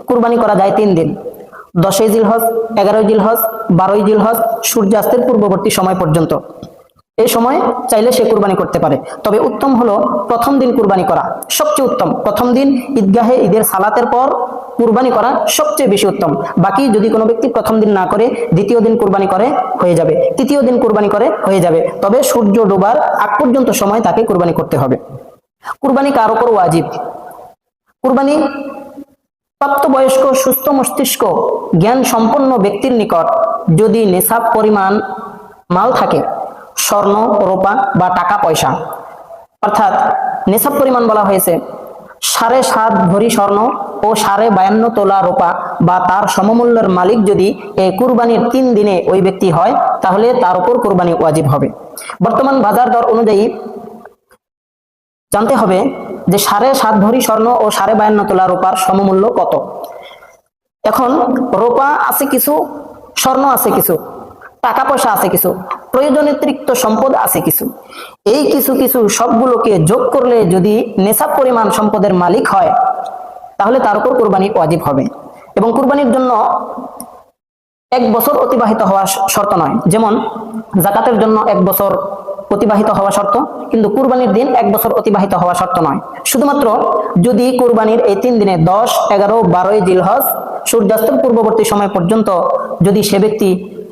কুরবানি করা যায় 3 দিন, 10ই জিলহজ, 11ই জিলহজ, 12ই জিলহজ, সূর্যাস্তের পূর্ববর্তী সময় পর্যন্ত। এই সময় চাইলে সে কুরবানি করতে পারে। তবে উত্তম হলো প্রথম দিন কুরবানি করা, সবচেয়ে উত্তম। প্রথম দিন ঈদগাহে ঈদের সালাতের পর কুরবানি করা সবচেয়ে বেশি উত্তম। বাকি যদি কোনো ব্যক্তি প্রথম দিন না করে দ্বিতীয় দিন কুরবানি করে হয়ে যাবে, তৃতীয় দিন কুরবানি করে হয়ে যাবে। তবে সূর্য ডোবার আগ পর্যন্ত সময় তাকে কুরবানি করতে হবে। কুরবানি কার উপর ওয়াজিব? কুরবানি প্রাপ্তবয়স্ক সুস্থ মস্তিষ্ক জ্ঞান সম্পন্ন ব্যক্তির নিকট যদি নেশাব পরিমাণ মাল থাকে, স্বর্ণ, রূপা বা টাকা পয়সা, অর্থাৎ নেশাব পরিমাণ বলা হয়েছে 7.5 ভরি স্বর্ণ ও 52.5 তোলা রূপা বা তার সমমূল্যের মালিক যদি এই কুরবানির 3 দিনে ওই ব্যক্তি হয়, তাহলে তার উপর কুরবানি ওয়াজিব হবে। বর্তমান বাজার দর অনুযায়ী জানতে হবে যে 7.5 ভরি স্বর্ণ ও 52.5 তোলা রূপার সমমূল্য কত। এখন রূপা আছে কিছু, স্বর্ণ আছে কিছু, টাকা পয়সা আছে কিছু, প্রয়োজনীয়তিরিক্ত সম্পদ আছে কিছু। এই কিছু কিছু সবগুলোকে যোগ করলে যদি নেশাব পরিমাণ সম্পদের মালিক হয়, তাহলে তার উপর কুরবানি ওয়াজিব হবে। এবং কুরবানির জন্য 1 বছর অতিবাহিত হওয়া শর্ত নয়। যেমন যাকাতের জন্য 1 বছর অতিবাহিত হওয়া শর্ত, কিন্তু কুরবানির দিন 1 বছর অতিবাহিত হওয়া শর্ত নয়। শুধুমাত্র যদি কুরবানির এই 3 দিনে 10, 11, 12ই জিলহজ সূর্যাস্তের পূর্ববর্তী সময় পর্যন্ত যদি সে ব্যক্তি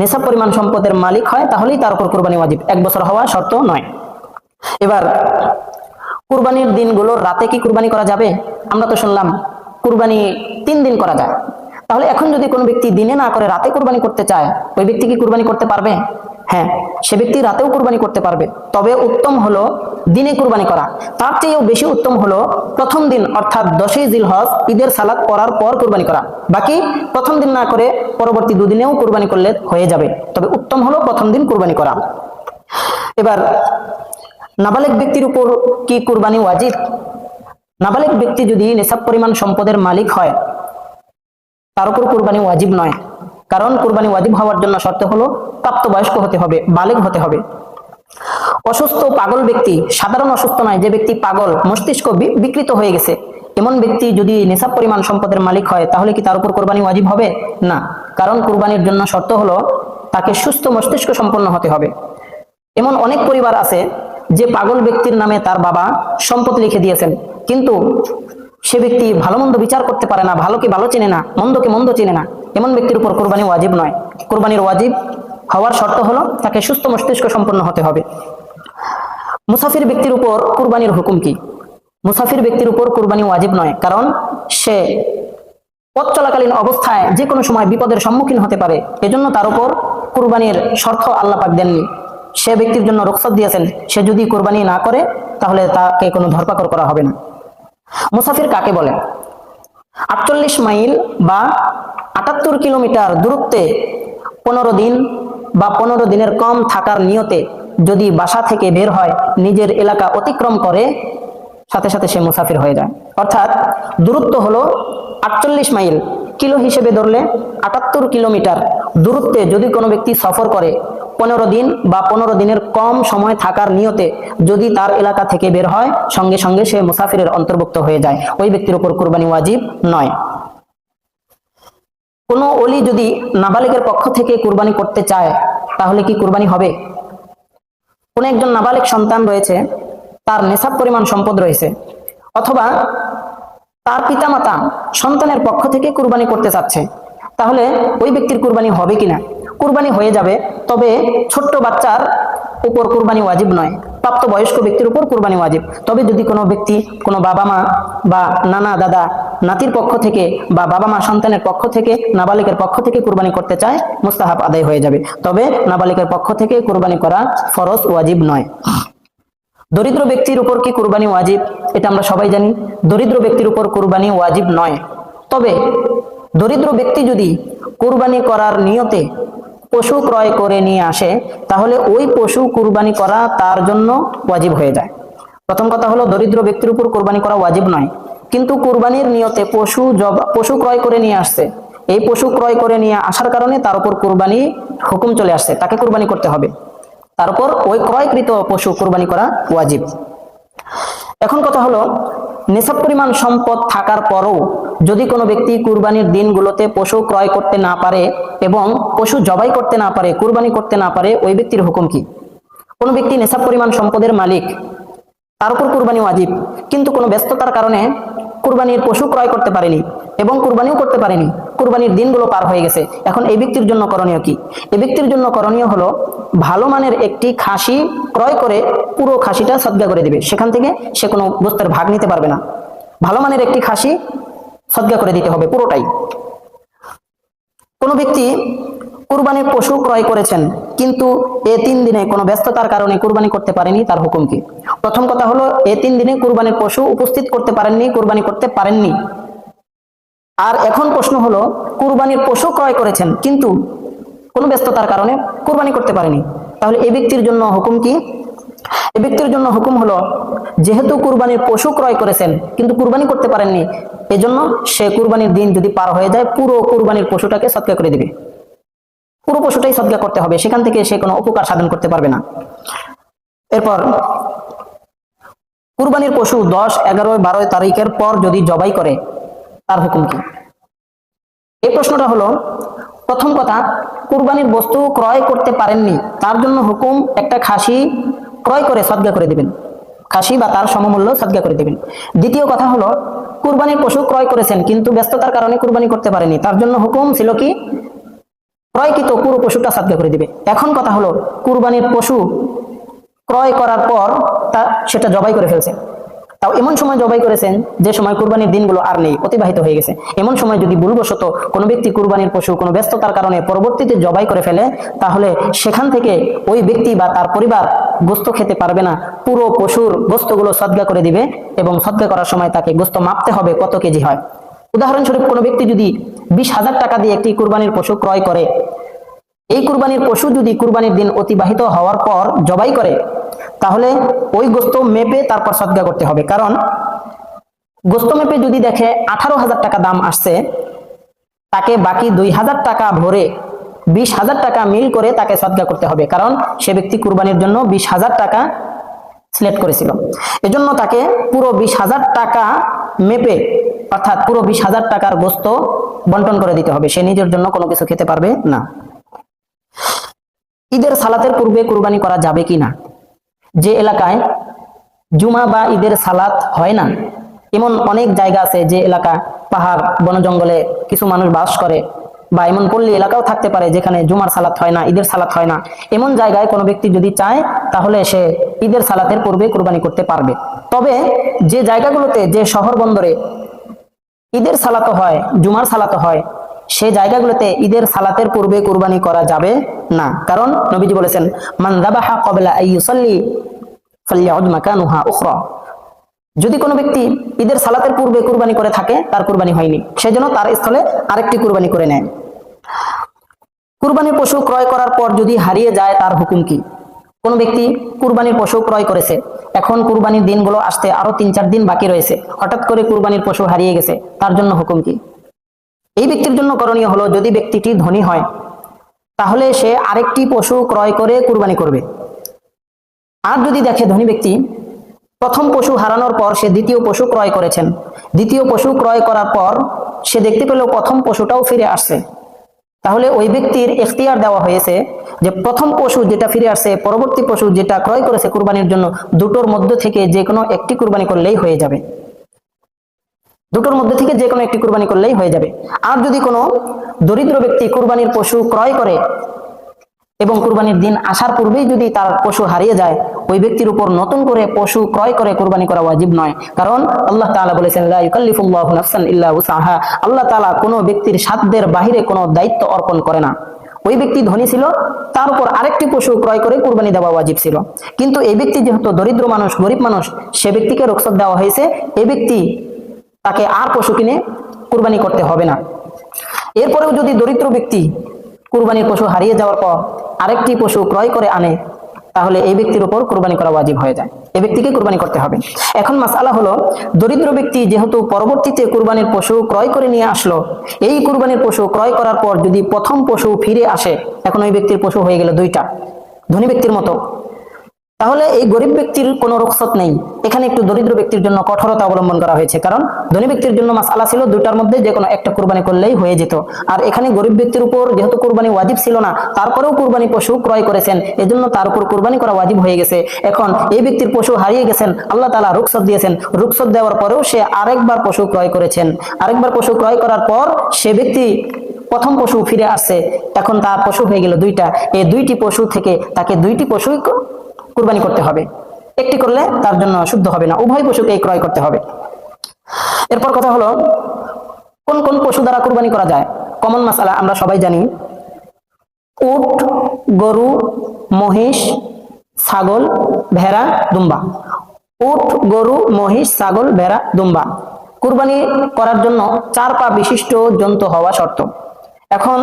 নেশাব পরিমাণ সম্পদের মালিক হয়, তাহলেই তার উপর কুরবানি ওয়াজিব, 1 বছর হওয়া শর্ত নয়। এবার কুরবানির দিনগুলোর রাতে কি কুরবানি করা যাবে? আমরা তো শুনলাম কুরবানি 3 দিন করা যায়। তাহলে এখন যদি কোনো ব্যক্তি দিনে না করে রাতে কুরবানি করতে চায়, ওই ব্যক্তি কি কুরবানি করতে পারবে? হ্যাঁ, সে ব্যক্তি রাতেও কুরবানি করতে পারবে। তবে উত্তম হলো দিনে কুরবানি করা। তার চেয়েও বেশি উত্তম হলো প্রথম দিন অর্থাৎ 10ই জিলহজ ঈদের সালাত করার পর কুরবানি করা। বাকি প্রথম দিন না করে পরবর্তী 2 দিনেও কুরবানি করলে হয়ে যাবে। তবে উত্তম হলো প্রথম দিন কুরবানি করা। এবার নাবালেগ ব্যক্তির উপর কি কুরবানি ওয়াজিব? নাবালেগ ব্যক্তি যদি নেশাব পরিমাণ সম্পদের মালিক হয়, তার উপর কুরবানি ওয়াজিব নয়। কারণ কুরবানি ওয়াজিব হওয়ার জন্য শর্ত হলো প্রাপ্তবয়স্ক হতে হবে, বালেগ হতে হবে। অসুস্থ পাগল ব্যক্তি, সাধারণ অসুস্থ নয়, যে ব্যক্তি পাগল, মস্তিষ্ক বিকৃত হয়ে গেছে, এমন ব্যক্তি যদি নেশাব পরিমাণ সম্পদের মালিক হয়, তাহলে কি তার উপর কুরবানি ওয়াজিব হবে? না। কারণ কুরবানির জন্য শর্ত হলো তাকে সুস্থ মস্তিষ্ক সম্পন্ন হতে হবে। এমন অনেক পরিবার আছে যে পাগল ব্যক্তির নামে তার বাবা সম্পদ লিখে দিয়েছেন, কিন্তু সে ব্যক্তি ভালো মন্দ বিচার করতে পারে না, ভালোকে ভালো চেনে না, মন্দকে মন্দ চেনে না। এমন ব্যক্তির উপর কুরবানি ওয়াজিব নয়। কুরবানির ওয়াজিব হওয়ার শর্ত হলো তাকে সুস্থ মস্তিষ্ক সম্পন্ন হতে হবে। মুসাফির ব্যক্তির উপর কুরবানির হুকুম কি? মুসাফির ব্যক্তির উপর কুরবানি ওয়াজিব নয়, কারণ সে পথ চলাকালীন অবস্থায় যে কোনো সময় বিপদের সম্মুখীন হতে পারে। এজন্য তার উপর কুরবানির শর্ত আল্লাহ পাক দেননি। সে ব্যক্তির জন্য রুখসত দিয়েছেন, সে যদি কুরবানি না করে তাহলে তাকে কোনো ধরপাকড় করা হবে না। মুসাফির কাকে বলে? 48 মাইল বা 78 কিলোমিটার দূরত্বে 15 দিন বা 15 দিনের কম থাকার নিয়তে যদি বাসা থেকে বের হয়, নিজের এলাকা অতিক্রম করে, সাথে সাথে সে মুসাফির হয়ে যায়। অর্থাৎ দূরত্ব হলো 48 মাইল, কিলো হিসেবে ধরলে 78 কিলোমিটার দূরত্বে যদি কোনো ব্যক্তি সফর করে, 15 দিন বা 15 দিনের কম সময় থাকার নিয়তে যদি তার এলাকা থেকে বের হয়, সঙ্গে সঙ্গে সে মুসাফিরের অন্তর্ভুক্ত হয়ে যায়। ওই ব্যক্তির উপর কুরবানি ওয়াজিব নয়। কোনো ওলি যদি নাবালিগের পক্ষ থেকে কুরবানি করতে চায়, তাহলে কি কুরবানি হবে? কোন একজন নাবালিগ সন্তান রয়েছে, তার নেশাব পরিমাণ সম্পদ রয়েছে, অথবা তার পিতামাতা সন্তানের পক্ষ থেকে কুরবানি করতে চাচ্ছে, তাহলে ওই ব্যক্তির কুরবানি হবে কিনা? কুরবানি হয়ে যাবে, তবে ছোট্ট বাচ্চার উপর কুরবানি ওয়াজিব নয়, প্রাপ্তবয়স্ক ব্যক্তির উপর কুরবানি ওয়াজিব। তবে যদি কোনো ব্যক্তি কোনো বাবা মা বা নানা দাদা নাতির পক্ষ থেকে বা বাবা মা সন্তানের পক্ষ থেকে নাবালিগের পক্ষ থেকে কুরবানি করতে চায়, মুস্তাহাব আদায় হয়ে যাবে। তবে নাবালিগের পক্ষ থেকে কুরবানি করা ফরজ, ওয়াজিব নয়। দরিদ্র ব্যক্তির উপর কি কুরবানি ওয়াজিব? এটা আমরা সবাই জানি, দরিদ্র ব্যক্তির উপর কুরবানি ওয়াজিব নয়। তবে দরিদ্র ব্যক্তি যদি কুরবানি করার নিয়তে পশু ক্রয় করে নিয়ে আসে, তাহলে ওই পশু কুরবানি করা তার জন্য ওয়াজিব হয়ে যায়। প্রথম কথা হলো দরিদ্র ব্যক্তির উপর কুরবানি করা ওয়াজিব নয়, কিন্তু কুরবানির নিয়তে পশু ক্রয় করে নিয়ে আসছে, এই পশু ক্রয় করে নিয়ে আসার কারণে তার উপর কুরবানি হুকুম চলে আসছে, তাকে কুরবানি করতে হবে। তার উপর ওই ক্রয়কৃত পশু কুরবানি করা ওয়াজিব। এখন কথা হলো নিসাব পরিমাণ সম্পদ থাকার পরও যদি কোনো ব্যক্তি কুরবানির দিনগুলোতে পশু ক্রয় করতে না পারে এবং পশু জবাই করতে না পারে, কুরবানি করতে না পারে, ওই ব্যক্তির হুকুম কি? কোনো ব্যক্তি নিসাব পরিমাণ সম্পদের মালিক, তার উপর কুরবানি ওয়াজিব, কিন্তু কোনো ব্যস্ততার কারণে কুরবানির পশু ক্রয় করতে পারেনি এবং কুরবানিও করতে পারেনি, কুরবানির দিনগুলো পার হয়ে গেছে। এখন এই ব্যক্তির জন্য করণীয় কি? এই ব্যক্তির জন্য করণীয় হলো ভালো মানের একটি খাসি ক্রয় করে পুরো খাসিটা সদকা করে দিবে, সেখান থেকে সে কোনো গোস্তের ভাগ নিতে পারবে না। ভালো মানের একটি খাসি সদকা করে দিতে হবে পুরোটাই। কোনো ব্যক্তি কুরবানির পশু ক্রয় করেছেন কিন্তু এ 3 দিনে কোনো ব্যস্ততার কারণে কুরবানি করতে পারেনি, তার হুকুম কি? প্রথম কথা হলো এ 3 দিনে কুরবানির পশু উপস্থিত করতে পারেননি, কুরবানি করতে পারেননি। আর এখন প্রশ্ন হলো কুরবানির পশু ক্রয় করেছেন কিন্তু কোনো ব্যস্ততার কারণে কুরবানি করতে পারেনি, তাহলে এই ব্যক্তির জন্য হুকুম কি? এই ব্যক্তির জন্য হুকুম হলো যেহেতু কুরবানির পশু ক্রয় করেছেন কিন্তু কুরবানি করতে পারেননি, এজন্য সে কুরবানির দিন যদি পার হয়ে যায় পুরো কুরবানির পশুটাকে সদকা করে দিবে, পুরো পশুটাই সদকা করতে হবে, সেখান থেকে সে কোনো উপকার সাধন করতে পারবে না। এরপর কুরবানির পশু 10, 11, 12 তারিখের পর যদি জবাই করে তার হুকুম কি? এই প্রশ্নটা হলো, প্রথম কথা কুরবানির বস্তু ক্রয় করতে পারেননি, তার জন্য হুকুম একটা খাসি ক্রয় করে সদকা করে দিবেন, খাসি বা তার সমমূল্য সদকা করে দিবেন। দ্বিতীয় কথা হলো কুরবানির পশু ক্রয় করেছেন কিন্তু ব্যস্ততার কারণে কুরবানি করতে পারেনি, তার জন্য হুকুম ছিল কি? ক্রয়কৃত পুরো পশুটা সদকা করে দিবে। এখন কথা হলো কুরবানির পশু ক্রয় করার পর সেটা জবাই করে ফেলছে, তাও এমন সময় জবাই করেছেন যে সময় কুরবানির দিনগুলো আর নেই, অতিবাহিত হয়ে গেছে। এমন সময় যদি ভুলবশত কোনো ব্যক্তি কুরবানির পশু কোনো ব্যস্ততার কারণে পরবর্তীতে জবাই করে ফেলে, তাহলে সেখান থেকে ওই ব্যক্তি বা তার পরিবার গোস্ত খেতে পারবে না, পুরো পশুর গোস্তগুলো সদকা করে দিবে এবং সদকা করার সময় তাকে গোস্ত মাপতে হবে কত কেজি হয়। উদাহরণস্বরূপ কোনো ব্যক্তি যদি 20,000 টাকা দিয়ে একটি কুরবানির পশু ক্রয় করে, এই কুরবানির পশু যদি কুরবানির দিন অতিবাহিত হওয়ার পর জবাই করে, তাহলে ওই গোস্ত মেপে তারপর সদকা করতে হবে। কারণ গোস্ত মেপে যদি দেখে 18,000 টাকা দাম আসছে, তাকে বাকি 2,000 টাকা ভরে 20,000 টাকা মিল করে তাকে সদকা করতে হবে, কারণ সে ব্যক্তি কুরবানির জন্য 20,000 টাকা সিলেক্ট করেছিল। এজন্য তাকে পুরো 20,000 টাকা মেপে, অর্থাৎ পুরো 20,000 টাকার গোস্ত বন্টন করে দিতে হবে, সে নিজের জন্য কোনো কিছু খেতে পারবে না। ঈদের সালাতের পূর্বে কুরবানি করা যাবে কি না? যে এলাকায় জুমা বা ঈদের সালাত হয় না, এমন অনেক জায়গা আছে যে এলাকা পাহাড় বন জঙ্গলে কিছু মানুষ বাস করে, বা এমন পল্লী এলাকাও থাকতে পারে যেখানে জুমার সালাত হয় না, ঈদের সালাত হয় না। এমন জায়গায় কোনো ব্যক্তি যদি চায় তাহলে সে ঈদের সালাতের পূর্বে কুরবানি করতে পারবে। তবে যে জায়গাগুলোতে, যে শহর বন্দরে ঈদের সালাত হয়, জুমার সালাত হয়, সেই জায়গাগুলোতে ঈদের সালাতের পূর্বে কুরবানি করা যাবে না, কারণ নবীজি বলেছেন মান যাবাহা ক্বাবলা আন ইউসাল্লি ফালইউদ মাকানুহা উখরা। যদি কোনো ব্যক্তি ঈদের সালাতের পূর্বে কুরবানি করে থাকে তার কুরবানি হয়নি, সেজন্য তার স্থলে আরেকটি কুরবানি করে নেয়। কুরবানির পশু ক্রয় করার পর যদি হারিয়ে যায় তার হুকুম কি? কোন ব্যক্তি কুরবানির পশু ক্রয় করেছে, এখন কুরবানির দিনগুলো আসতে আরো 3-4 দিন বাকি রয়েছে, হঠাৎ করে কুরবানির পশু হারিয়ে গেছে, তার জন্য হুকুম কি? এই ব্যক্তির জন্য করণীয় হলো, যদি ব্যক্তিটি ধনী হয় তাহলে সে আরেকটি পশু ক্রয় করে কুরবানি করবে। আর যদি দেখে ধনী ব্যক্তি প্রথম পশু হারানোর পর সে দ্বিতীয় পশু ক্রয় করেছেন, দ্বিতীয় পশু ক্রয় করার পর সে দেখতে পেল প্রথম পশুটাও ফিরে আসছে, তাহলে ওই ব্যক্তির ইখতিয়ার দেওয়া হয়েছে যে প্রথম পশু যেটা ফিরে আসছে, পরবর্তী পশু যেটা ক্রয় করেছে কুরবানির জন্য, দুটোর মধ্য থেকে যে কোনো একটি কুরবানি করলেই হয়ে যাবে, দুটোর মধ্যে থেকে যে কোনো একটি কুরবানি করলেই হয়ে যাবে। আর যদি কোনো দরিদ্র ব্যক্তি কুরবানির পশু ক্রয় করে এবং কুরবানির দিন আসার পূর্বেই যদি তার পশু হারিয়ে যায়, ওই ব্যক্তির উপর নতুন করে পশু ক্রয় করে কুরবানি করা ওয়াজিব নয়, কারণ আল্লাহ তাআলা বলেছেন লা ইউকাল্লিফুল্লাহু নাফসান ইল্লা উসআহা। আল্লাহ তাআলা কোনো ব্যক্তির সাধ্যের বাহিরে কোনো দায়িত্ব অর্পণ করে না। ওই ব্যক্তি ধনী ছিল, তার উপর আরেকটি পশু ক্রয় করে কুরবানি দেওয়া ওয়াজিব ছিল, কিন্তু এই ব্যক্তি যেহেতু দরিদ্র মানুষ, গরিব মানুষ, সে ব্যক্তিকে রুখসত দেওয়া হয়েছে, এই ব্যক্তি তাকে আর পশু কিনে কুরবানি করতে হবে না। এরপরেও যদি দরিদ্র ব্যক্তি কুরবানির পশু হারিয়ে যাওয়ার পর আরেকটি পশু ক্রয় করে আনে, তাহলে এই ব্যক্তির উপর কুরবানি করা ওয়াজিব হয়ে যায়, এই ব্যক্তিকে কুরবানি করতে হবে। এখন মাসআলা হলো, দরিদ্র ব্যক্তি যেহেতু পরবর্তীতে কুরবানির পশু ক্রয় করে নিয়ে আসলো, এই কুরবানির পশু ক্রয় করার পর যদি প্রথম পশু ফিরে আসে, এখন ওই ব্যক্তির পশু হয়ে গেল 2টা, ধনী ব্যক্তির মতো। তাহলে এই গরিব ব্যক্তির কোনো রুখসত নেই। এখানে একটু দরিদ্র ব্যক্তির জন্য কঠোরতা অবলম্বন করা হয়েছে, কারণ ধনী ব্যক্তির জন্য মাসআলা ছিল দুটার মধ্যে যে কোনো একটা কুরবানি করলেই হয়ে যেত। আর এখানে গরিব ব্যক্তির উপর যেহেতু কুরবানি ওয়াজিব ছিল না, তারপরেও কুরবানি পশু ক্রয় করেছেন, এজন্য তার উপর কুরবানি করা ওয়াজিব হয়ে গেছে। এখন এই ব্যক্তির পশু হারিয়ে গেছেন, আল্লাহ তাআলা রুখসত দিয়েছেন, রুখসত দেওয়ার পরেও সে আরেকবার পশু ক্রয় করেছেন। আরেকবার পশু ক্রয় করার পর সে ব্যক্তি প্রথম পশু ফিরে আসছে, এখন তার পশু হয়ে গেল দুইটা। এই দুইটি পশু থেকে তাকে দুইটি পশুই কুরবানি করতে হবে, একটি করলে তার জন্য শুদ্ধ হবে না, উভয় পশুকেই ক্রয় করতে হবে। এরপর কথা হলো কোন কোন পশু দ্বারা কুরবানি করা যায়। কমন মাসালা আমরা সবাই জানি, উট, গরু, মহিষ, ছাগল, ভেড়া, দুম্বা। উট, গরু, মহিষ, ছাগল, ভেড়া, দুম্বা কুরবানি করার জন্য 4 পা বিশিষ্ট জন্তু হওয়া শর্ত। এখন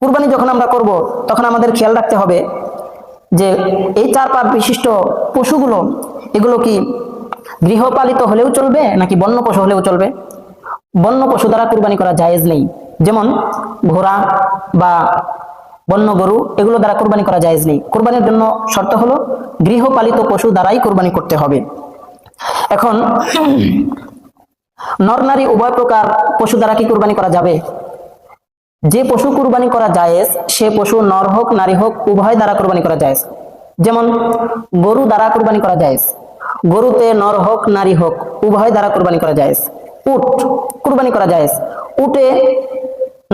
কুরবানি যখন আমরা করব তখন আমাদের খেয়াল রাখতে হবে যে এই 4 পা বিশিষ্ট পশুগুলো, এগুলো কি গৃহপালিত হলেও চলবে নাকি বন্য পশু হলেও চলবে? বন্য পশু দ্বারা কুরবানি করা জায়েজ নেই, যেমন ঘোড়া বা বন্য গরু, এগুলো দ্বারা কুরবানি করা জায়েজ নেই। কুরবানির জন্য শর্ত হলো গৃহপালিত পশু দ্বারাই কুরবানি করতে হবে। এখন নর নারী উভয় প্রকার পশু দ্বারা কি কুরবানি করা যাবে? যে পশু কুরবানি করা জায়েজ সে পশু নর হোক নারী হোক উভয় দ্বারা কুরবানি করা জায়েজ। যেমন গরু দ্বারা কুরবানি করা জায়েজ, গরুতে নর হোক নারী হোক উভয় দ্বারা কুরবানি করা জায়েজ। উট কুরবানি করা জায়েজ, উটে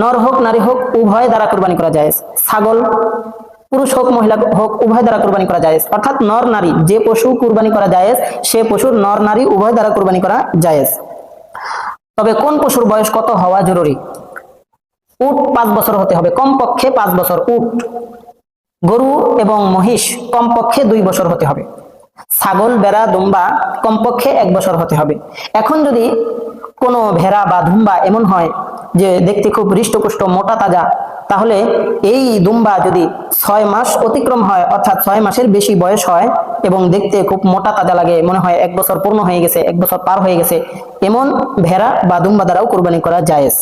নর হোক নারী হোক উভয় দ্বারা কুরবানি করা জায়েজ। ছাগল পুরুষ হোক মহিলা হোক উভয় দ্বারা কুরবানি করা জায়েজ। অর্থাৎ নর নারী যে পশু কুরবানি করা জায়েজ সে পশুর নর নারী উভয় দ্বারা কুরবানি করা জায়েজ। তবে কোন পশুর বয়স কত হওয়া জরুরি? উট 5 বছর হতে হবে, কমপক্ষে 5 বছর উট। গরু এবং মহিষ কমপক্ষে 2 বছর হতে হবে। ছাগল, ভেড়া, দুম্বা কমপক্ষে 1 বছর হতে হবে। এখন যদি কোনো ভেড়া বা দুম্বা এমন হয় যে দেখতে খুব হৃষ্টপুষ্ট মোটা তাজা, তাহলে এই দুম্বা যদি 6 মাস অতিক্রম হয়, অর্থাৎ 6 মাসের বেশি বয়স হয় এবং দেখতে খুব মোটা তাজা লাগে, মনে হয় 1 বছর পূর্ণ হয়ে গেছে, 1 বছর পার হয়ে গেছে, এমন ভেড়া বা দুম্বা দ্বারাও কুরবানি করা জায়েজ।